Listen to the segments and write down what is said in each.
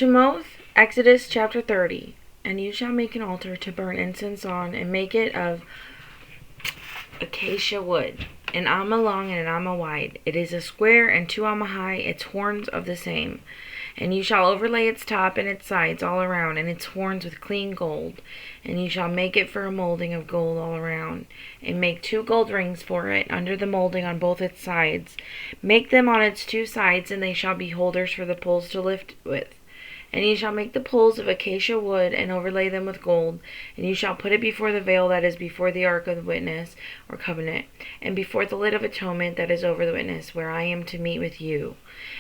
Shemoth, Exodus chapter 30. And you shall make an altar to burn incense on, and make it of acacia wood, an amma long and an amma wide. It is a square and 2 amma high, its horns of the same. And you shall overlay its top and its sides all around, and its horns with clean gold. And you shall make it for a molding of gold all around. And make 2 gold rings for it under the molding on both its sides. Make them on its 2 sides, and they shall be holders for the poles to lift with. And you shall make the poles of acacia wood, and overlay them with gold. And you shall put it before the veil that is before the ark of the witness, or covenant, and before the lid of atonement that is over the witness, where I am to meet with you.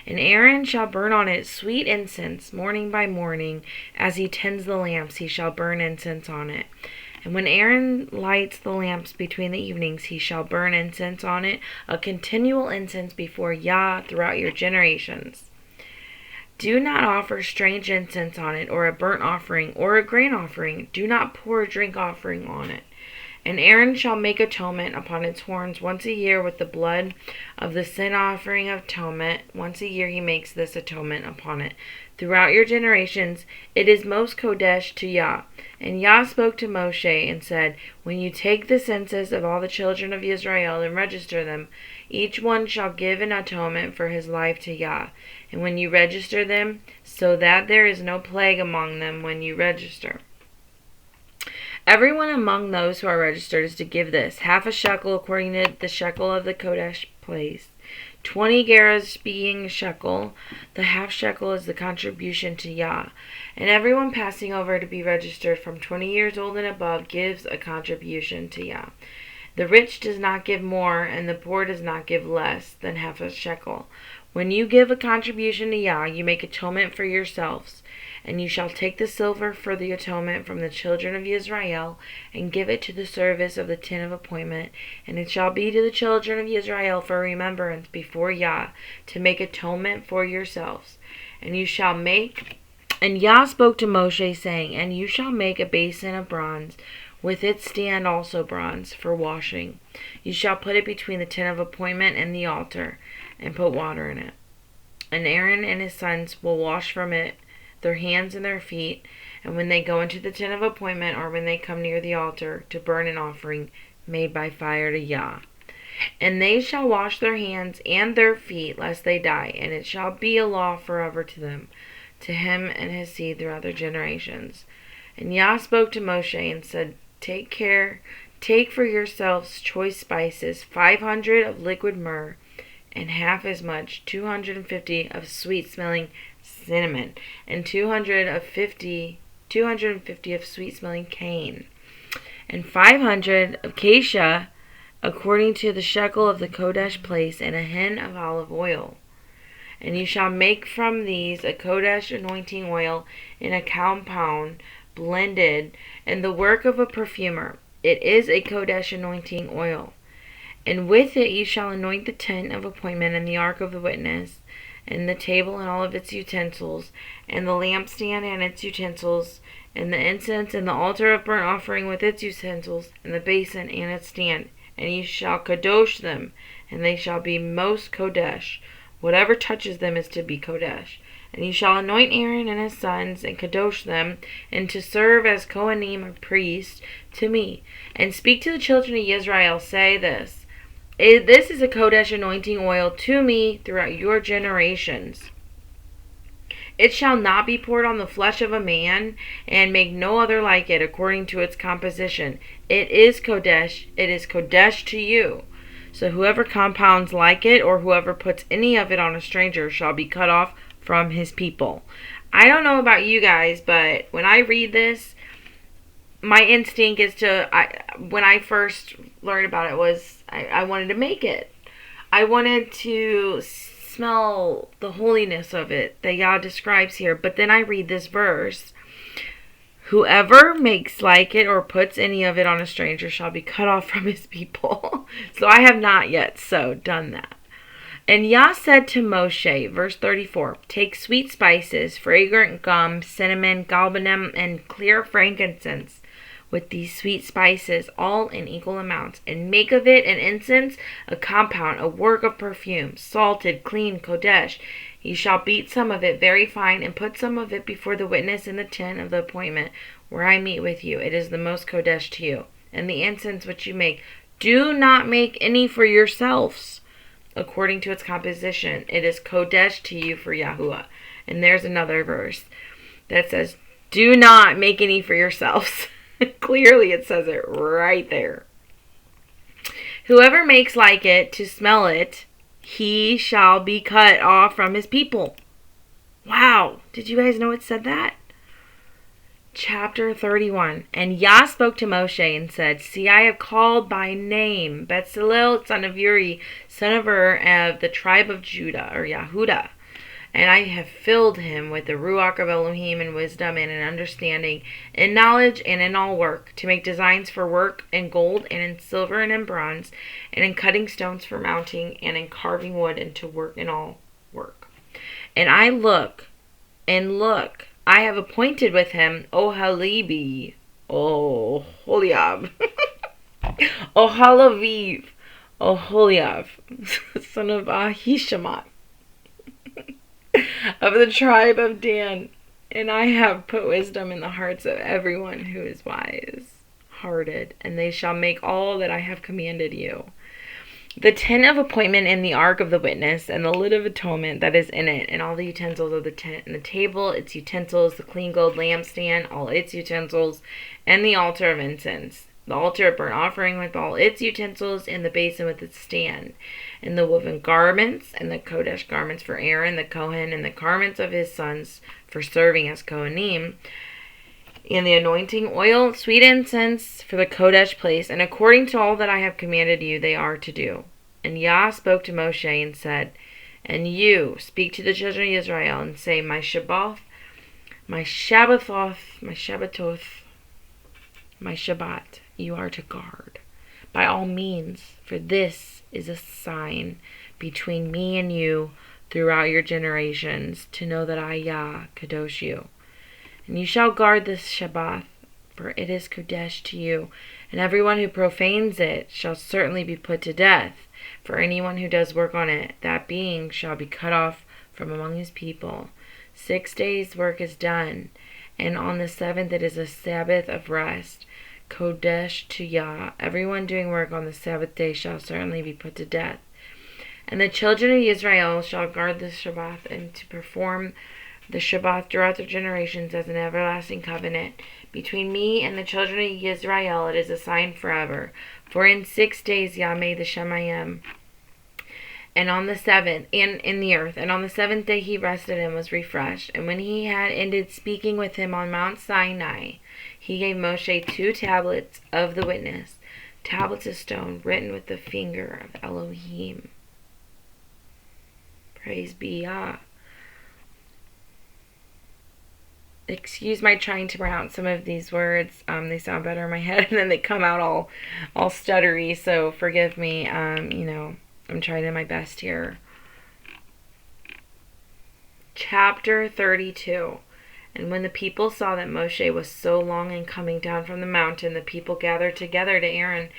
And Aaron shall burn on it sweet incense, morning by morning. As he tends the lamps, he shall burn incense on it. And when Aaron lights the lamps between the evenings, he shall burn incense on it, a continual incense before Yah throughout your generations. Do not offer strange incense on it, or a burnt offering, or a grain offering. Do not pour a drink offering on it. And Aaron shall make atonement upon its horns once a year with the blood of the sin offering of atonement. Once a year he makes this atonement upon it. Throughout your generations, it is most kodesh to Yah. And Yah spoke to Moshe and said, when you take the census of all the children of Israel and register them, each one shall give an atonement for his life to Yah. And when you register them, so that there is no plague among them when you register. Everyone among those who are registered is to give this, half a shekel according to the shekel of the Kodesh place. 20 gerahs being a shekel, the half shekel is the contribution to Yah. And everyone passing over to be registered from 20 years old and above gives a contribution to Yah. The rich does not give more, and the poor does not give less than half a shekel. When you give a contribution to Yah, you make atonement for yourselves. And you shall take the silver for the atonement from the children of Israel, and give it to the service of the tent of appointment. And it shall be to the children of Israel for remembrance before Yah, to make atonement for yourselves. And Yah spoke to Moshe, saying, and you shall make a basin of bronze, with its stand also bronze, for washing. You shall put it between the tent of appointment and the altar, and put water in it. And Aaron and his sons will wash from it their hands and their feet, and when they go into the tent of appointment, or when they come near the altar, to burn an offering made by fire to Yah. And they shall wash their hands and their feet, lest they die, and it shall be a law forever to them, to him and his seed throughout their generations. And Yah spoke to Moshe and said, take for yourselves choice spices, 500 of liquid myrrh, and half as much, 250 of sweet-smelling cinnamon, and 250 of sweet-smelling cane, and 500 of acacia, according to the shekel of the Kodesh place, and a hin of olive oil. And you shall make from these a Kodesh anointing oil in a compound blended, and the work of a perfumer. It is a Kodesh anointing oil. And with it you shall anoint the tent of appointment, and the ark of the witness, and the table and all of its utensils, and the lampstand and its utensils, and the incense, and the altar of burnt offering with its utensils, and the basin and its stand. And you shall kadosh them, and they shall be most kodesh. Whatever touches them is to be kodesh. And you shall anoint Aaron and his sons, and kadosh them, and to serve as Kohanim or priests to me. And speak to the children of Israel, say this, this is a Kodesh anointing oil to me throughout your generations. It shall not be poured on the flesh of a man, and make no other like it according to its composition. It is Kodesh to you. So whoever compounds like it, or whoever puts any of it on a stranger, shall be cut off from his people. I don't know about you guys, but when I read this, my instinct is when I first learned about it was, I wanted to make it. I wanted to smell the holiness of it that Yah describes here. But then I read this verse, whoever makes like it or puts any of it on a stranger shall be cut off from his people. So I have not yet done that. And Yah said to Moshe, verse 34, take sweet spices, fragrant gum, cinnamon, galbanum, and clear frankincense, with these sweet spices, all in equal amounts, and make of it an incense, a compound, a work of perfume, salted, clean, kodesh. You shall beat some of it very fine, and put some of it before the witness in the tent of the appointment, where I meet with you. It is the most kodesh to you. And the incense which you make, do not make any for yourselves, according to its composition. It is kodesh to you for Yahuwah. And there's another verse that says, do not make any for yourselves. Clearly it says it right there. Whoever makes like it to smell it, he shall be cut off from his people. Wow. Did you guys know it said that? Chapter 31. And Yah spoke to Moshe and said, see, I have called by name Bezalel, son of Uri, son of Ur, of the tribe of Judah, or Yahudah. And I have filled him with the Ruach of Elohim in wisdom and in understanding, in knowledge and in all work, to make designs for work in gold and in silver and in bronze, and in cutting stones for mounting, and in carving wood, and to work in all work. And I look, I have appointed with him Oholiab, Oholiab, Oholiab, son of Ahishamat, of the tribe of Dan, and I have put wisdom in the hearts of everyone who is wise-hearted, and they shall make all that I have commanded you. The tent of appointment and the ark of the witness, and the lid of atonement that is in it, and all the utensils of the tent, and the table, its utensils, the clean gold lampstand, all its utensils, and the altar of incense, the altar of burnt offering with all its utensils, and the basin with its stand, and the woven garments, and the Kodesh garments for Aaron the Kohen, and the garments of his sons for serving as Kohanim, and the anointing oil, sweet incense for the Kodesh place, and according to all that I have commanded you, they are to do. And Yah spoke to Moshe and said, and you speak to the children of Israel, and say, my Shabbath, my Shabbat, you are to guard by all means, for this is a sign between me and you throughout your generations, to know that I, Yah, kadosh you. And you shall guard this Shabbat, for it is kodesh to you, and everyone who profanes it shall certainly be put to death. For anyone who does work on it, that being shall be cut off from among his people. 6 days' work is done, and on the 7th it is a Sabbath of rest, kodesh to Yah. Everyone doing work on the Sabbath day shall certainly be put to death. And the children of Israel shall guard the Shabbat, and to perform the Shabbat throughout their generations as an everlasting covenant. Between me and the children of Israel it is a sign forever. For in 6 days Yah made the Shemayim, and on the 7th, and in the earth, and on the 7th day he rested and was refreshed. And when he had ended speaking with him on Mount Sinai, he gave Moshe 2 tablets of the witness, tablets of stone, written with the finger of Elohim. Praise be Yah. Excuse my trying to pronounce some of these words. They sound better in my head, and then they come out all stuttery, so forgive me. I'm trying my best here. Chapter 32. And when the people saw that Moshe was so long in coming down from the mountain, the people gathered together to Aaron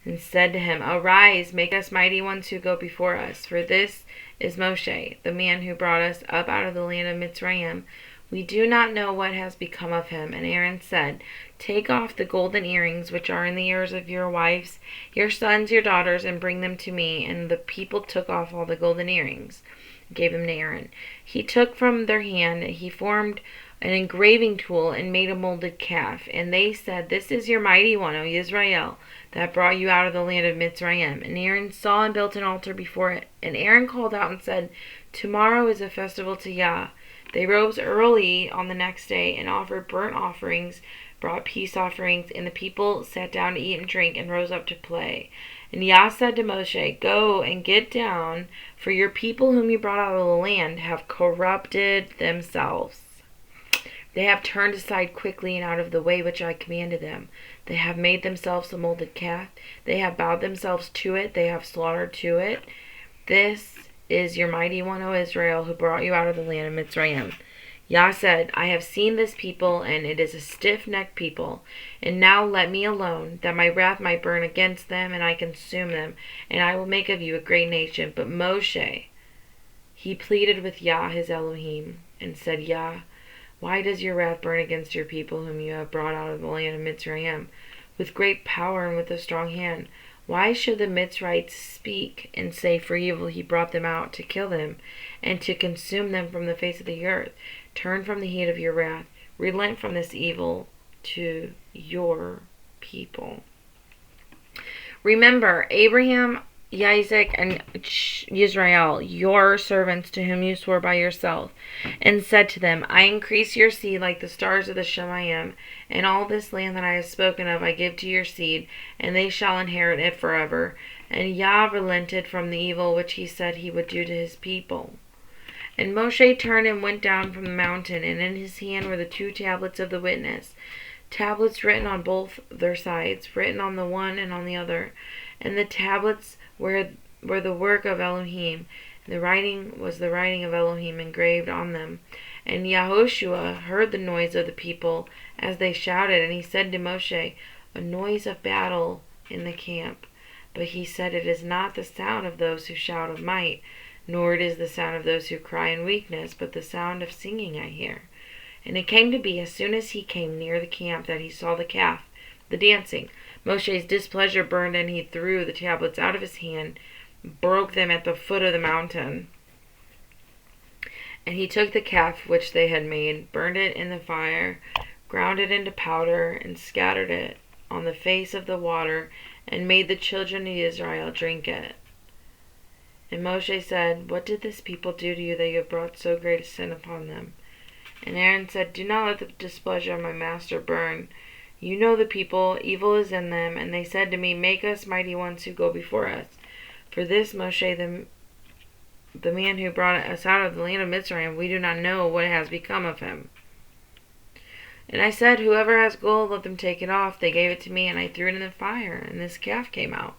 and said to him, arise, make us mighty ones who go before us. For this is Moshe, the man who brought us up out of the land of Mitzrayim. We do not know what has become of him. And Aaron said, take off the golden earrings which are in the ears of your wives, your sons, your daughters, and bring them to me. And the people took off all the golden earrings, and gave them to Aaron. He took from their hand, he formed an engraving tool, and made a molded calf. And they said, this is your mighty one, O Israel, that brought you out of the land of Mitzrayim. And Aaron saw and built an altar before it. And Aaron called out and said, tomorrow is a festival to Yah. They rose early on the next day and offered burnt offerings, brought peace offerings, and the people sat down to eat and drink and rose up to play. And Yah said to Moshe, go and get down, for your people whom you brought out of the land have corrupted themselves. They have turned aside quickly and out of the way which I commanded them. They have made themselves a molded calf. They have bowed themselves to it. They have slaughtered to it. This is your mighty one, O Israel, who brought you out of the land of Mitzrayim. Yah said, I have seen this people, and it is a stiff-necked people. And now let me alone, that my wrath might burn against them, and I consume them, and I will make of you a great nation. But Moshe, he pleaded with Yah his Elohim, and said, Yah, why does your wrath burn against your people whom you have brought out of the land of Mitzrayim, with great power and with a strong hand? Why should the Mitzrites speak and say, for evil he brought them out, to kill them, and to consume them from the face of the earth? Turn from the heat of your wrath. Relent from this evil to your people. Remember, Abraham, Isaac, and Israel, your servants to whom you swore by yourself, and said to them, I increase your seed like the stars of the Shemayim, and all this land that I have spoken of I give to your seed, and they shall inherit it forever. And Yah relented from the evil which he said he would do to his people. And Moshe turned and went down from the mountain, and in his hand were the 2 tablets of the witness, tablets written on both their sides, written on the one and on the other. And the tablets were the work of Elohim. The writing was the writing of Elohim engraved on them. And Yahushua heard the noise of the people as they shouted, and he said to Moshe, a noise of battle in the camp. But he said, it is not the sound of those who shout of might, nor it is the sound of those who cry in weakness, but the sound of singing I hear. And it came to be, as soon as he came near the camp, that he saw the calf, the dancing. Moshe's displeasure burned, and he threw the tablets out of his hand, broke them at the foot of the mountain. And he took the calf which they had made, burned it in the fire, ground it into powder, and scattered it on the face of the water, and made the children of Israel drink it. And Moshe said, what did this people do to you that you have brought so great a sin upon them? And Aaron said, do not let the displeasure of my master burn. You know the people, evil is in them. And they said to me, make us mighty ones who go before us. For this Moshe, the man who brought us out of the land of Mitzrayim, we do not know what has become of him. And I said, whoever has gold, let them take it off. They gave it to me, and I threw it in the fire, and this calf came out.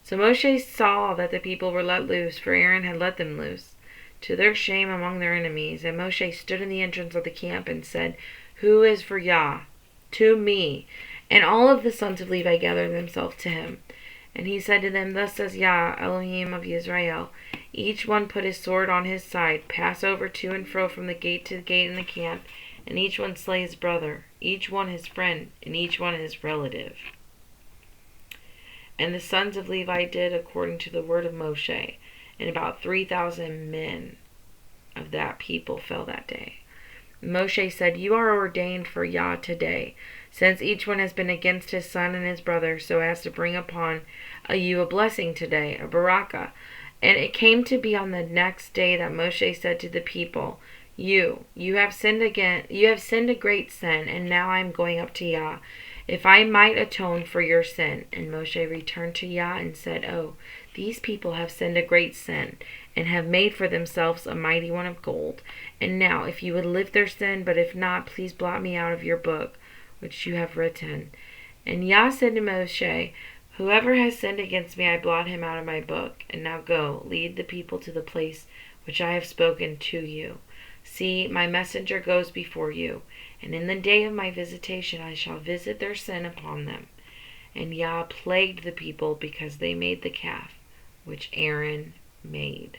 So Moshe saw that the people were let loose, for Aaron had let them loose, to their shame among their enemies. And Moshe stood in the entrance of the camp and said, who is for Yah? To me. And all of the sons of Levi gathered themselves to him. And he said to them, thus says Yah, Elohim of Israel, each one put his sword on his side, pass over to and fro from the gate to the gate in the camp, and each one slay his brother, each one his friend, and each one his relative. And the sons of Levi did according to the word of Moshe, and about 3,000 men of that people fell that day. Moshe said, you are ordained for Yah today, since each one has been against his son and his brother, so as to bring upon you a blessing today, a barakah. And it came to be on the next day that Moshe said to the people, you have sinned again, you have sinned a great sin, and now I am going up to Yah, if I might atone for your sin. And Moshe returned to Yah and said, oh, these people have sinned a great sin, and have made for themselves a mighty one of gold. And now, if you would lift their sin, but if not, please blot me out of your book, which you have written. And Yah said to Moshe, whoever has sinned against me, I blot him out of my book. And now go, lead the people to the place which I have spoken to you. See, my messenger goes before you, and in the day of my visitation I shall visit their sin upon them. And Yah plagued the people because they made the calf which Aaron made.